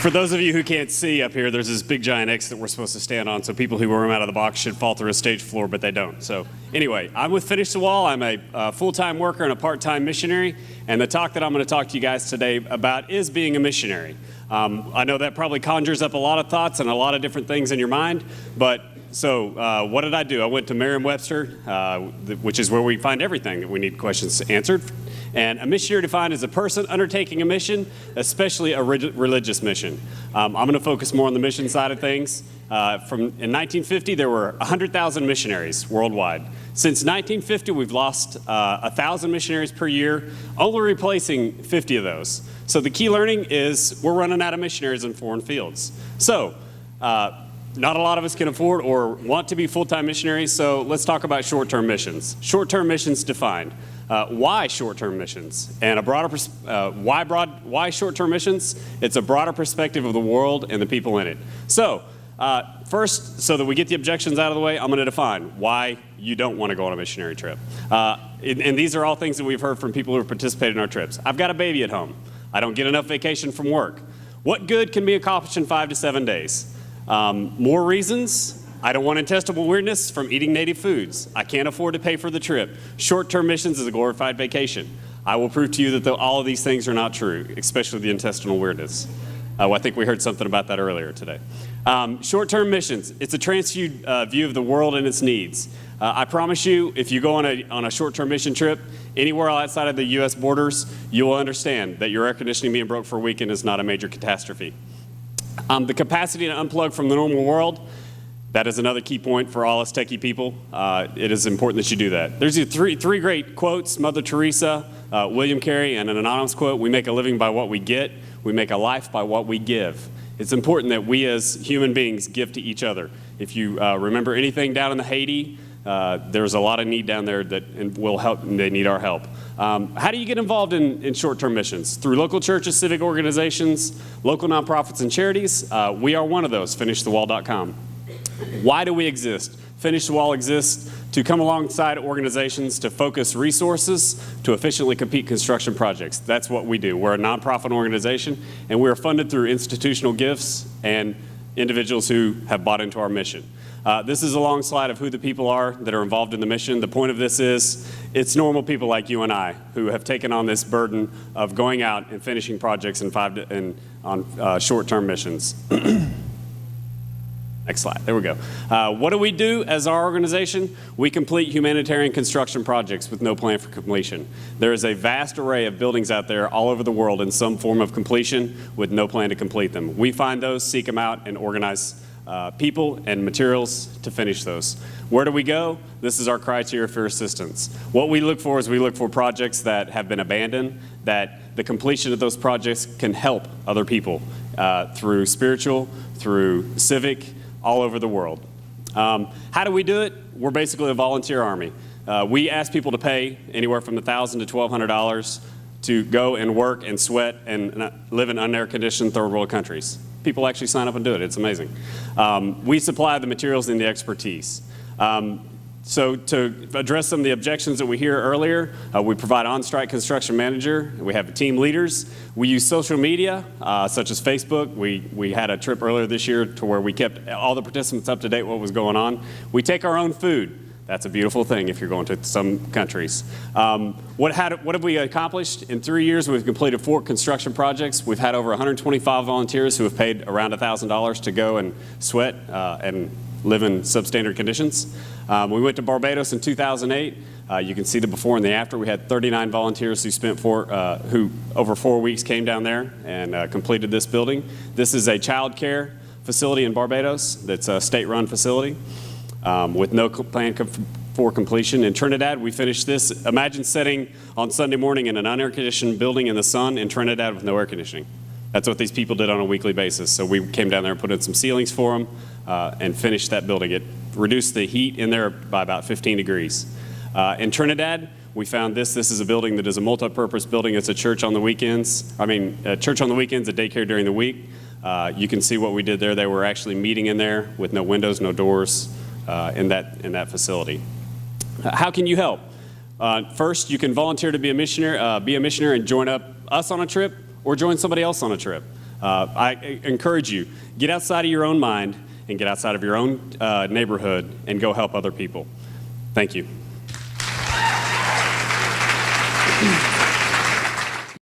For those of you who can't see up here, there's this big giant X that we're supposed to stand on, so people who roam out of the box should fall through a stage floor, but they don't. So anyway, I'm with Finish the Wall. I'm a full-time worker and a part-time missionary, and the talk that I'm going to talk to you guys today about is being a missionary. I know that probably conjures up a lot of thoughts and a lot of different things in your mind, but so what did I do? I went to Merriam-Webster, which is where we find everything that we need questions answered. And a missionary defined as a person undertaking a mission, especially a religious mission. I'm going to focus more on the mission side of things. In 1950, there were 100,000 missionaries worldwide. Since 1950, we've lost 1,000 missionaries per year, only replacing 50 of those. So the key learning is we're running out of missionaries in foreign fields. So not a lot of us can afford or want to be full-time missionaries, so let's talk about short-term missions. Short-term missions defined. Why short-term missions? And why short-term missions? It's a broader perspective of the world and the people in it. So first, so that we get the objections out of the way, I'm going to define why you don't want to go on a missionary trip. And these are all things that we've heard from people who have participated in our trips. I've got a baby at home. I don't get enough vacation from work. What good can be accomplished in 5 to 7 days? More reasons. I don't want intestinal weirdness from eating native foods. I can't afford to pay for the trip. Short-term missions is a glorified vacation. I will prove to you that all of these things are not true, especially the intestinal weirdness. I think we heard something about that earlier today. Short-term missions, it's a transviewed view of the world and its needs. I promise you, if you go on a short-term mission trip, anywhere outside of the U.S. borders, you will understand that your air conditioning being broke for a weekend is not a major catastrophe. The capacity to unplug from the normal world, that is another key point for all us techie people. It is important that you do that. There's three great quotes, Mother Teresa, William Carey, and an anonymous quote, we make a living by what we get, we make a life by what we give. It's important that we as human beings give to each other. If you remember anything down in the Haiti, there's a lot of need down there that will help, and they need our help. How do you get involved in short-term missions? Through local churches, civic organizations, local nonprofits, and charities. We are one of those, finishthewall.com. Why do we exist? Finish the Wall exists to come alongside organizations to focus resources to efficiently complete construction projects. That's what we do. We're a nonprofit organization, and we are funded through institutional gifts and individuals who have bought into our mission. This is a long slide of who the people are that are involved in the mission. The point of this is it's normal people like you and I who have taken on this burden of going out and finishing projects on short-term missions. Next slide. There we go. What do we do as our organization? We complete humanitarian construction projects with no plan for completion. There is a vast array of buildings out there all over the world in some form of completion with no plan to complete them. We find those, seek them out, and organize people and materials to finish those. Where do we go? This is our criteria for assistance. What we look for is we look for projects that have been abandoned, that the completion of those projects can help other people through spiritual, through civic, all over the world. How do we do it? We're basically a volunteer army. We ask people to pay anywhere from $1,000 to $1,200 to go and work and sweat and live in unair-conditioned third world countries. People actually sign up and do it. It's amazing. We supply the materials and the expertise. So to address some of the objections that we hear earlier, we provide on-strike construction manager. We have team leaders. We use social media, such as Facebook. We had a trip earlier this year to where we kept all the participants up to date what was going on. We take our own food. That's a beautiful thing if you're going to some countries. What have we accomplished? In 3 years, we've completed 4 construction projects. We've had over 125 volunteers who have paid around $1,000 to go and sweat and live in substandard conditions. We went to Barbados in 2008. You can see the before and the after. We had 39 volunteers who spent who over 4 weeks came down there and completed this building. This is a child care facility in Barbados that's a state-run facility with no plan for completion. In Trinidad, we finished this. Imagine sitting on Sunday morning in an unair-conditioned building in the sun in Trinidad with no air conditioning. That's what these people did on a weekly basis. So we came down there and put in some ceilings for them and finished that building. It reduced the heat in there by about 15 degrees. In Trinidad, we found this. This is a building that is a multi-purpose building. It's a church on the weekends. A church on the weekends, a daycare during the week. You can see what we did there. They were actually meeting in there with no windows, no doors in that facility. How can you help? First, you can volunteer to be a missionary and join us on a trip, or join somebody else on a trip. I encourage you, get outside of your own mind and get outside of your own neighborhood and go help other people. Thank you.